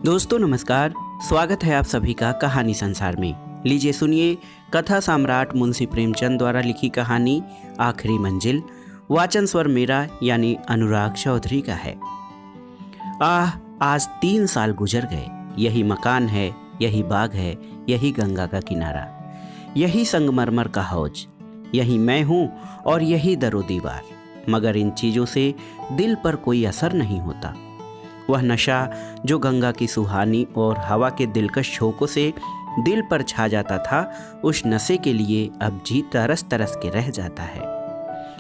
दोस्तों नमस्कार। स्वागत है आप सभी का कहानी संसार में। लीजिए सुनिए कथा सम्राट मुंशी प्रेमचंद द्वारा लिखी कहानी आखिरी मंजिल। वाचन स्वर मेरा यानी अनुराग चौधरी का है। आज 3 साल गुजर गए। यही मकान है, यही बाग है, यही गंगा का किनारा, यही संगमरमर का हौज, यही मैं हूँ और यही दरो दीवार। मगर इन चीज़ों से दिल पर कोई असर नहीं होता। वह नशा जो गंगा की सुहानी और हवा के दिलकश झोंकों से दिल पर छा जाता था, उस नशे के लिए अब जी तरस तरस के रह जाता है।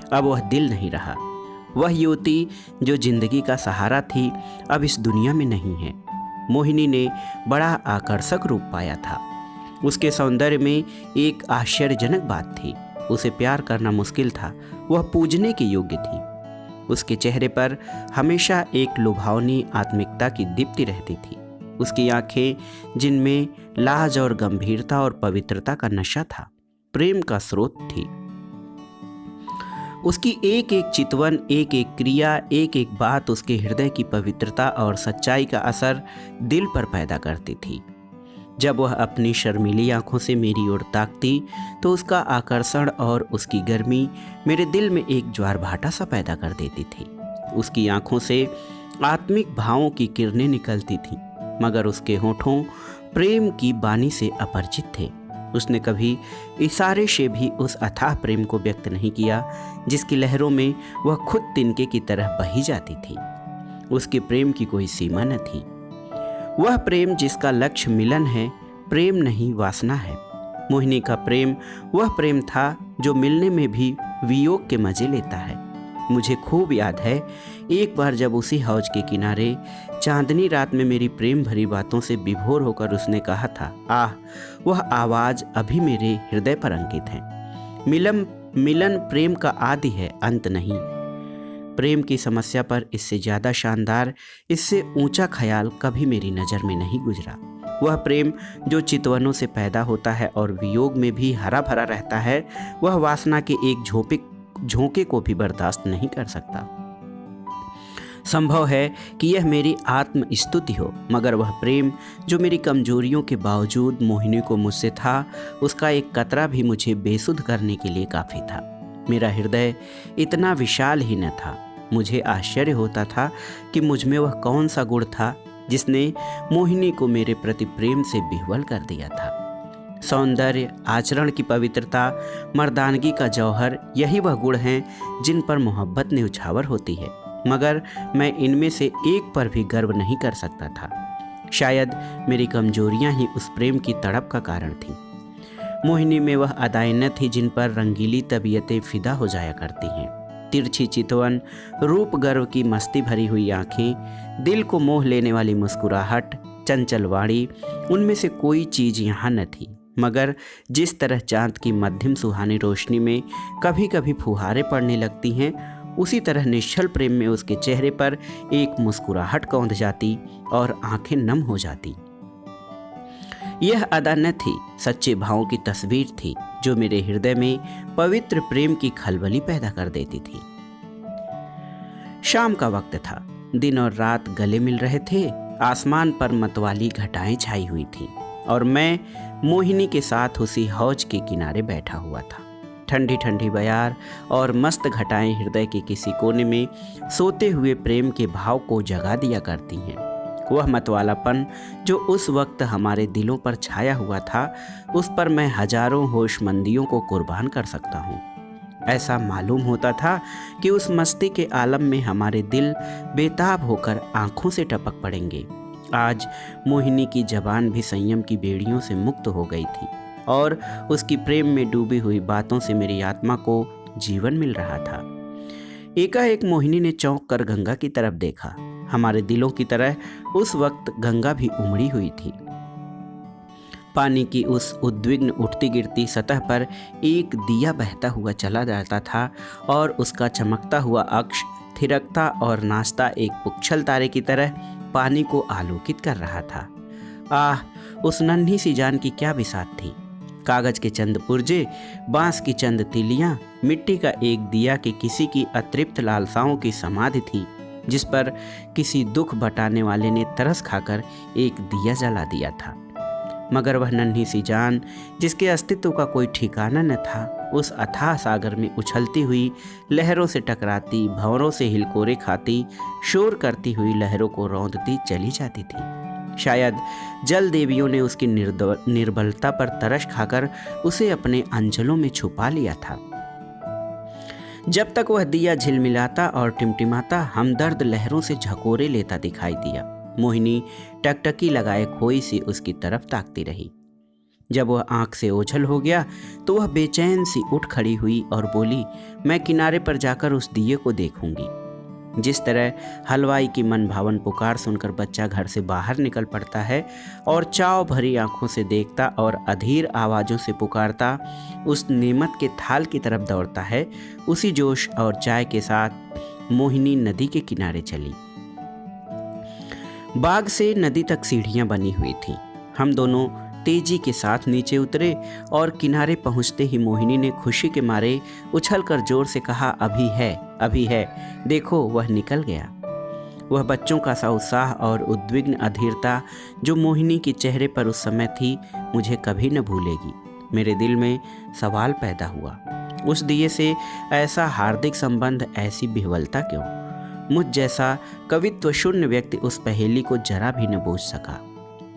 अब वह दिल नहीं रहा। वह युवती जो जिंदगी का सहारा थी, अब इस दुनिया में नहीं है। मोहिनी ने बड़ा आकर्षक रूप पाया था। उसके सौंदर्य में एक आश्चर्यजनक बात थी। उसे प्यार करना मुश्किल था। वह पूजने के योग्य थी। उसके चेहरे पर हमेशा एक लुभावनी आत्मिकता की दीप्ति रहती थी। उसकी आंखें जिनमें लाज और गंभीरता और पवित्रता का नशा था, प्रेम का स्रोत थी। उसकी एक एक चितवन, एक एक क्रिया, एक एक बात उसके हृदय की पवित्रता और सच्चाई का असर दिल पर पैदा करती थी। जब वह अपनी शर्मीली आंखों से मेरी ओर ताकती तो उसका आकर्षण और उसकी गर्मी मेरे दिल में एक ज्वार भाटा सा पैदा कर देती थी। उसकी आंखों से आत्मिक भावों की किरणें निकलती थीं, मगर उसके होठों प्रेम की बानी से अपरिचित थे। उसने कभी इशारे से भी उस अथाह प्रेम को व्यक्त नहीं किया जिसकी लहरों में वह खुद तिनके की तरह बही जाती थी। उसके प्रेम की कोई सीमा न थी। वह प्रेम जिसका लक्ष्य मिलन है, प्रेम नहीं वासना है। मोहिनी का प्रेम वह प्रेम था जो मिलने में भी वियोग के मजे लेता है। मुझे खूब याद है, एक बार जब उसी हौज के किनारे चांदनी रात में मेरी प्रेम भरी बातों से विभोर होकर उसने कहा था, वह आवाज़ अभी मेरे हृदय पर अंकित है। मिलन प्रेम का आदि है, अंत नहीं। प्रेम की समस्या पर इससे ज़्यादा शानदार, इससे ऊंचा ख्याल कभी मेरी नज़र में नहीं गुजरा। वह प्रेम जो चितवनों से पैदा होता है और वियोग में भी हरा भरा रहता है, वह वासना के एक झोंके को भी बर्दाश्त नहीं कर सकता। संभव है कि यह मेरी आत्मस्तुति हो, मगर वह प्रेम जो मेरी कमजोरियों के बावजूद मोहिनी को मुझसे था, उसका एक कतरा भी मुझे बेसुध करने के लिए काफ़ी था। मेरा हृदय इतना विशाल ही न था। मुझे आश्चर्य होता था कि मुझ में वह कौन सा गुण था जिसने मोहिनी को मेरे प्रति प्रेम से विह्वल कर दिया था। सौंदर्य, आचरण की पवित्रता, मर्दानगी का जौहर, यही वह गुण हैं जिन पर मोहब्बत न्यौछावर होती है। मगर मैं इनमें से एक पर भी गर्व नहीं कर सकता था। शायद मेरी कमजोरियां ही उस प्रेम की तड़प का कारण थीं। मोहिनी में वह अदाएं न थी जिन पर रंगीली तबीयतें फिदा हो जाया करती हैं। तिरछी चितवन, रूप गर्व की मस्ती भरी हुई आंखें, दिल को मोह लेने वाली मुस्कुराहट, चंचल वाणी, उनमें से कोई चीज़ यहाँ न थी। मगर जिस तरह चाँद की मध्यम सुहानी रोशनी में कभी कभी फुहारे पड़ने लगती हैं, उसी तरह निश्चल प्रेम में उसके चेहरे पर एक मुस्कुराहट कौंध जाती और आंखें नम हो जाती। यह अदा न थी, सच्चे भावों की तस्वीर थी जो मेरे हृदय में पवित्र प्रेम की खलबली पैदा कर देती थी। शाम का वक्त था। दिन और रात गले मिल रहे थे। आसमान पर मतवाली घटाएं छाई हुई थीं और मैं मोहिनी के साथ उसी हौज के किनारे बैठा हुआ था। ठंडी ठंडी बयार और मस्त घटाएं हृदय के किसी कोने में सोते हुए प्रेम के भाव को जगा दिया करती हैं। वह मतवालापन जो उस वक्त हमारे दिलों पर छाया हुआ था, उस पर मैं हजारों होशमंदियों को कुर्बान कर सकता हूँ। ऐसा मालूम होता था कि उस मस्ती के आलम में हमारे दिल बेताब होकर आंखों से टपक पड़ेंगे। आज मोहिनी की जबान भी संयम की बेड़ियों से मुक्त हो गई थी और उसकी प्रेम में डूबी हुई बातों से मेरी आत्मा को जीवन मिल रहा था। एकाएक मोहिनी ने चौंक कर गंगा की तरफ देखा। हमारे दिलों की तरह उस वक्त गंगा भी उमड़ी हुई थी। पानी की उस उद्विग्न उठती गिरती सतह पर एक दिया बहता हुआ चला जाता था और उसका चमकता हुआ अक्ष थिरकता और नाचता एक पुच्छल तारे की तरह पानी को आलोकित कर रहा था। उस नन्ही सी जान की क्या बिसात थी। कागज के चंद पुर्जे, बांस की चंद तिलियां, मिट्टी का एक दिया कि किसी की अतृप्त लालसाओं की समाधि थी। जिस पर किसी दुख बटाने वाले ने तरस खाकर एक दिया जला दिया था। मगर वह नन्ही सी जान, जिसके अस्तित्व का कोई ठिकाना न था, उस अथाह सागर में उछलती हुई, लहरों से टकराती, भंवरों से हिलकोरे खाती, शोर करती हुई लहरों को रौंदती चली जाती थी। शायद जल देवियों ने उसकी निर्बलता पर तरस खाकर उसे अपने अंचलों में छुपा लिया था। जब तक वह दिया झिलमिलाता और टिमटिमाता हमदर्द लहरों से झकोरे लेता दिखाई दिया, मोहिनी टकटकी लगाए खोई सी उसकी तरफ ताकती रही। जब वह आंख से ओझल हो गया तो वह बेचैन सी उठ खड़ी हुई और बोली, मैं किनारे पर जाकर उस दिए को देखूंगी। जिस तरह हलवाई की मनभावन पुकार सुनकर बच्चा घर से बाहर निकल पड़ता है और चाव भरी आंखों से देखता और अधीर आवाज़ों से पुकारता उस नेमत के थाल की तरफ दौड़ता है, उसी जोश और चाय के साथ मोहिनी नदी के किनारे चली। बाग से नदी तक सीढ़ियां बनी हुई थीं। हम दोनों तेजी के साथ नीचे उतरे और किनारे पहुंचते ही मोहिनी ने खुशी के मारे उछलकर जोर से कहा, अभी है, देखो वह निकल गया। वह बच्चों का सा उत्साह और उद्विग्न अधीरता जो मोहिनी के चेहरे पर उस समय थी, मुझे कभी न भूलेगी। मेरे दिल में सवाल पैदा हुआ, उस दिए से ऐसा हार्दिक संबंध, ऐसी विह्वलता क्यों? मुझ जैसा कवित्व शून्य व्यक्ति उस पहेली को जरा भी न बूझ सका।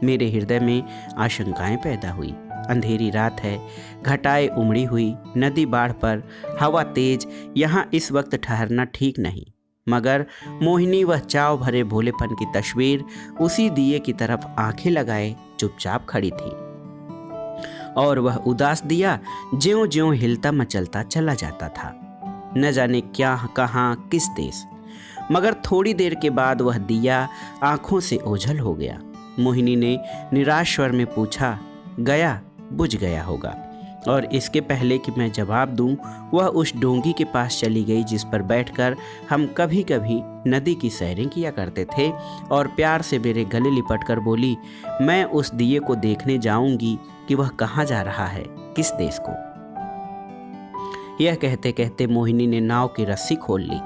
मेरे हृदय में आशंकाएं पैदा हुई। अंधेरी रात है, घटाएं उमड़ी हुई, नदी बाढ़ पर, हवा तेज, यहाँ इस वक्त ठहरना ठीक नहीं। मगर मोहिनी वह चाव भरे भोलेपन की तस्वीर उसी दिए की तरफ आंखें लगाए चुपचाप खड़ी थी, और वह उदास दिया ज्यों ज्यों हिलता मचलता चला जाता था, न जाने क्या, कहाँ, किस देश। मगर थोड़ी देर के बाद वह दिया आंखों से ओझल हो गया। मोहिनी ने निराश स्वर में पूछा, गया? बुझ गया होगा। और इसके पहले कि मैं जवाब दूं, वह उस डोंगी के पास चली गई जिस पर बैठकर हम कभी कभी नदी की सैरें किया करते थे, और प्यार से मेरे गले लिपटकर बोली, मैं उस दिए को देखने जाऊंगी कि वह कहाँ जा रहा है, किस देश को। यह कहते कहते मोहिनी ने नाव की रस्सी खोल ली।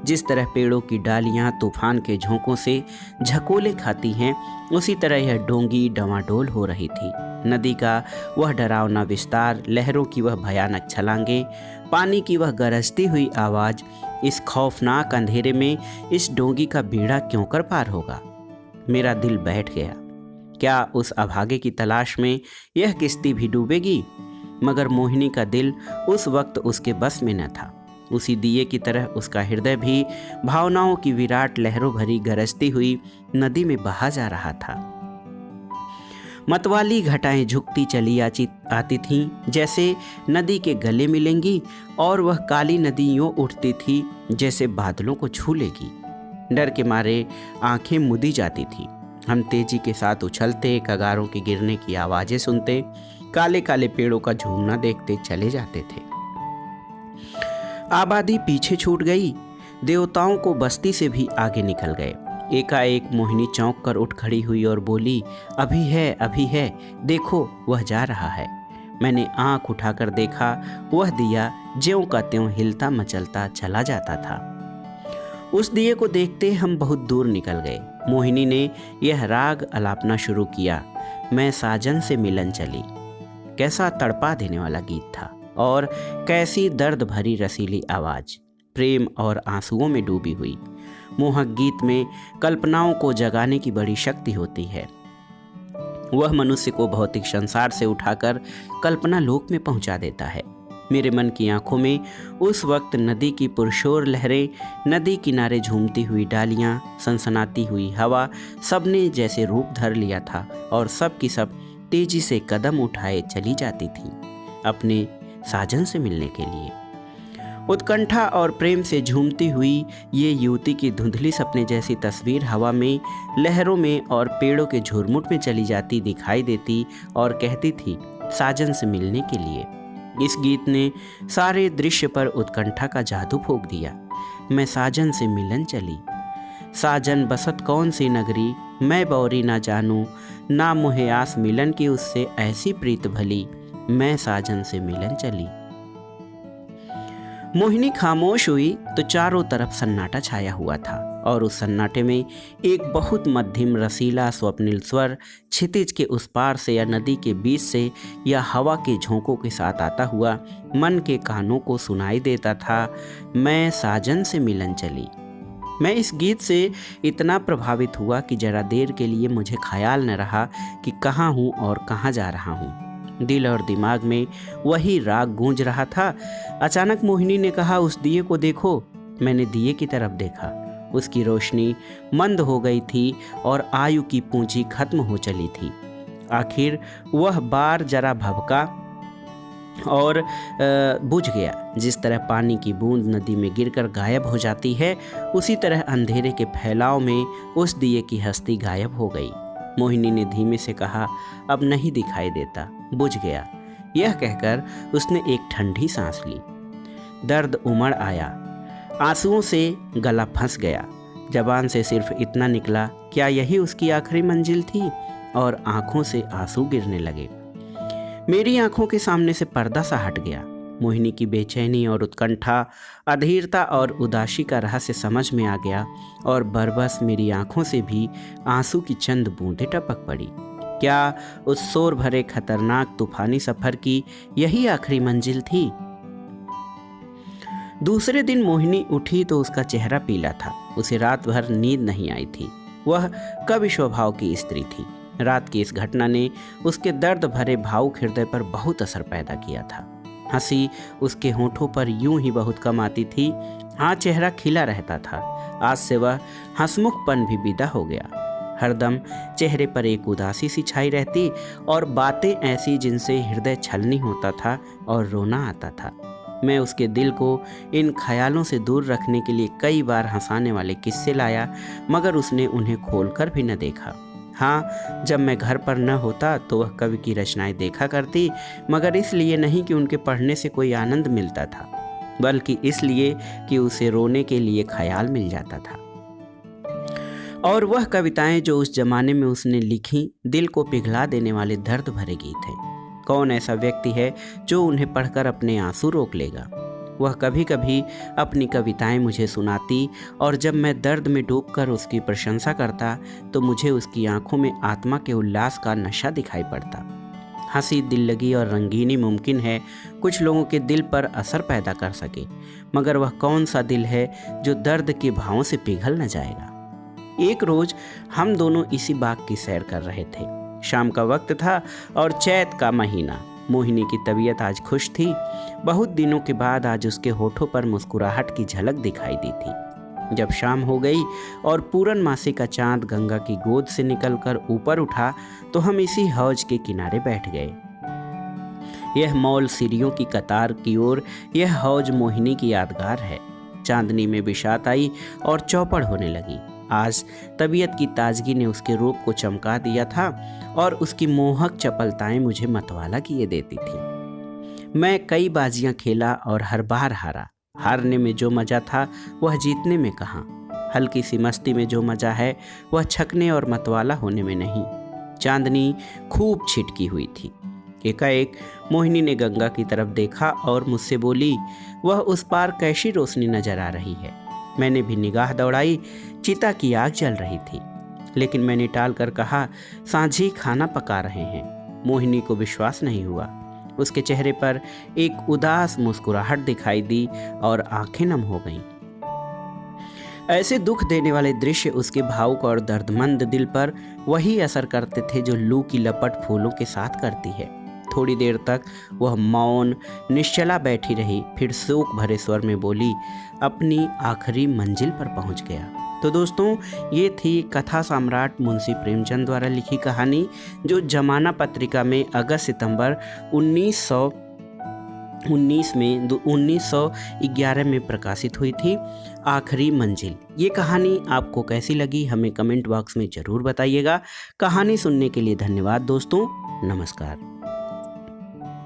जिस तरह पेड़ों की डालियां तूफान के झोंकों से झकोले खाती हैं, उसी तरह यह डोंगी डवाडोल हो रही थी। नदी का वह डरावना विस्तार, लहरों की वह भयानक छलांगें, पानी की वह गरजती हुई आवाज़, इस खौफनाक अंधेरे में इस डोंगी का बीड़ा क्यों कर पार होगा? मेरा दिल बैठ गया। क्या उस अभागे की तलाश में यह किश्ती भी डूबेगी? मगर मोहिनी का दिल उस वक्त उसके बस में न था। उसी दिए की तरह उसका हृदय भी भावनाओं की विराट लहरों भरी गरजती हुई नदी में बहा जा रहा था। मतवाली घटाएं झुकती चली आती थीं, जैसे नदी के गले मिलेंगी, और वह काली नदी यूं उठती थी जैसे बादलों को छू लेगी। डर के मारे आंखें मुदी जाती थीं। हम तेजी के साथ उछलते, कगारों के गिरने की आवाज़ें सुनते, काले काले पेड़ों का झूमना देखते चले जाते थे। आबादी पीछे छूट गई, देवताओं को बस्ती से भी आगे निकल गए। एकाएक मोहिनी चौंक कर उठ खड़ी हुई और बोली, अभी है, देखो वह जा रहा है। मैंने आंख उठाकर देखा, वह दिया ज्यों का त्यों हिलता मचलता चला जाता था। उस दिए को देखते हम बहुत दूर निकल गए। मोहिनी ने यह राग अलापना शुरू किया, मैं साजन से मिलन चली। कैसा तड़पा देने वाला गीत था, और कैसी दर्द भरी रसीली आवाज़, प्रेम और आंसुओं में डूबी हुई। मोहक गीत में कल्पनाओं को जगाने की बड़ी शक्ति होती है। वह मनुष्य को भौतिक संसार से उठाकर कल्पना लोक में पहुंचा देता है। मेरे मन की आंखों में उस वक्त नदी की पुरशोर लहरें, नदी किनारे झूमती हुई डालियां, सनसनाती हुई हवा, सबने जैसे रूप धर लिया था, और सब की सब तेजी से कदम उठाए चली जाती थी अपने साजन से मिलने के लिए। उत्कंठा और प्रेम से झूमती हुई ये युवती की धुंधली सपने जैसी तस्वीर हवा में, लहरों में और पेड़ों के झुरमुट में चली जाती दिखाई देती और कहती थी, साजन से मिलने के लिए। इस गीत ने सारे दृश्य पर उत्कंठा का जादू फूंक दिया। मैं साजन से मिलन चली, साजन बसत कौन सी नगरी, मैं बौरी ना जानूं, ना मुहे आस मिलन की उससे ऐसी प्रीत भली, मैं साजन से मिलन चली। मोहिनी खामोश हुई तो चारों तरफ सन्नाटा छाया हुआ था, और उस सन्नाटे में एक बहुत मध्यम रसीला स्वप्निल स्वर क्षितिज के उस पार से या नदी के बीच से या हवा के झोंकों के साथ आता हुआ मन के कानों को सुनाई देता था। मैं साजन से मिलन चली। मैं इस गीत से इतना प्रभावित हुआ कि जरा देर के लिए मुझे ख्याल न रहा कि कहाँ हूँ और कहाँ जा रहा हूँ। दिल और दिमाग में वही राग गूंज रहा था। अचानक मोहिनी ने कहा, उस दिए को देखो। मैंने दिए की तरफ देखा। उसकी रोशनी मंद हो गई थी और आयु की पूंजी खत्म हो चली थी। आखिर वह बार जरा भभका और बुझ गया। जिस तरह पानी की बूंद नदी में गिरकर गायब हो जाती है, उसी तरह अंधेरे के फैलाव में उस दिए की हस्ती गायब हो गई। मोहिनी ने धीमे से कहा, अब नहीं दिखाई देता, बुझ गया। यह कहकर उसने एक ठंडी सांस ली। दर्द उमड़ आया, आंसुओं से गला फंस गया। जबान से सिर्फ इतना निकला, क्या यही उसकी आखिरी मंजिल थी? और आंखों से आंसू गिरने लगे। मेरी आंखों के सामने से पर्दा सा हट गया। मोहिनी की बेचैनी और उत्कंठा, अधीरता और उदासी का रहस्य समझ में आ गया और बरबस मेरी आंखों से भी आंसू की चंद बूंदें टपक पड़ी। क्या उस शोर भरे खतरनाक तूफानी सफर की यही आखिरी मंजिल थी? दूसरे दिन मोहिनी उठी तो उसका चेहरा पीला था। उसे रात भर नींद नहीं आई थी। वह कवि स्वभाव की स्त्री थी। रात की इस घटना ने उसके दर्द भरे भावुक हृदय पर बहुत असर पैदा किया था। हंसी उसके होठों पर यूं ही बहुत कम आती थी। हाँ, चेहरा खिला रहता था। आज से वह हंसमुखपन भी विदा हो गया। हरदम चेहरे पर एक उदासी सी छाई रहती और बातें ऐसी जिनसे हृदय छलनी होता था और रोना आता था। मैं उसके दिल को इन ख्यालों से दूर रखने के लिए कई बार हंसाने वाले किस्से लाया, मगर उसने उन्हें खोलकर भी न देखा। हाँ, जब मैं घर पर न होता तो वह कवि की रचनाएं देखा करती, मगर इसलिए नहीं कि उनके पढ़ने से कोई आनंद मिलता था, बल्कि इसलिए कि उसे रोने के लिए ख्याल मिल जाता था। और वह कविताएं जो उस जमाने में उसने लिखी, दिल को पिघला देने वाले दर्द भरे गीत हैं। कौन ऐसा व्यक्ति है जो उन्हें पढ़कर अपने आंसू रोक लेगा? वह कभी कभी अपनी कविताएं मुझे सुनाती और जब मैं दर्द में डूबकर उसकी प्रशंसा करता तो मुझे उसकी आंखों में आत्मा के उल्लास का नशा दिखाई पड़ता। हंसी, दिल्लगी और रंगीनी मुमकिन है कुछ लोगों के दिल पर असर पैदा कर सके, मगर वह कौन सा दिल है जो दर्द के भावों से पिघल न जाएगा? एक रोज हम दोनों इसी बाग की सैर कर रहे थे। शाम का वक्त था और चैत का महीना। मोहिनी की तबीयत आज खुश थी। बहुत दिनों के बाद आज उसके होठों पर मुस्कुराहट की झलक दिखाई दी थी। जब शाम हो गई और पूरनमासी का चांद गंगा की गोद से निकलकर ऊपर उठा तो हम इसी हौज के किनारे बैठ गए। यह मौल सीढ़ियों की कतार की ओर यह हौज मोहिनी की यादगार है। चांदनी में बिशात आई और चौपड़ होने लगी। आज तबीयत की ताजगी ने उसके रूप को चमका दिया था और उसकी मोहक चपलताएं मुझे मतवाला किए देती थी। मैं कई बाजियां खेला और हर बार हारा। हारने में जो मजा था वह जीतने में कहाँ। हल्की सी मस्ती में जो मजा है वह छकने और मतवाला होने में नहीं। चांदनी खूब छिटकी हुई थी। एकाएक मोहिनी ने गंगा की तरफ देखा और मुझसे बोली, वह उस पार कैसी रोशनी नजर आ रही है। मैंने भी निगाह दौड़ाई। चिता की आग जल रही थी, लेकिन मैंने टाल कर कहा, सांझी खाना पका रहे हैं। मोहिनी को विश्वास नहीं हुआ। उसके चेहरे पर एक उदास मुस्कुराहट दिखाई दी और आंखें नम हो गईं। ऐसे दुख देने वाले दृश्य उसके भावुक और दर्दमंद दिल पर वही असर करते थे जो लू की लपट फूलों के साथ करती है। थोड़ी देर तक वह मौन निश्चला बैठी रही, फिर शोक भरे स्वर में बोली, अपनी आखिरी मंजिल पर पहुंच गया। तो दोस्तों, ये थी कथा सम्राट मुंशी प्रेमचंद द्वारा लिखी कहानी, जो जमाना पत्रिका में अगस्त सितंबर 1911 में प्रकाशित हुई थी, आखिरी मंजिल। ये कहानी आपको कैसी लगी हमें कमेंट बॉक्स में ज़रूर बताइएगा। कहानी सुनने के लिए धन्यवाद दोस्तों। नमस्कार।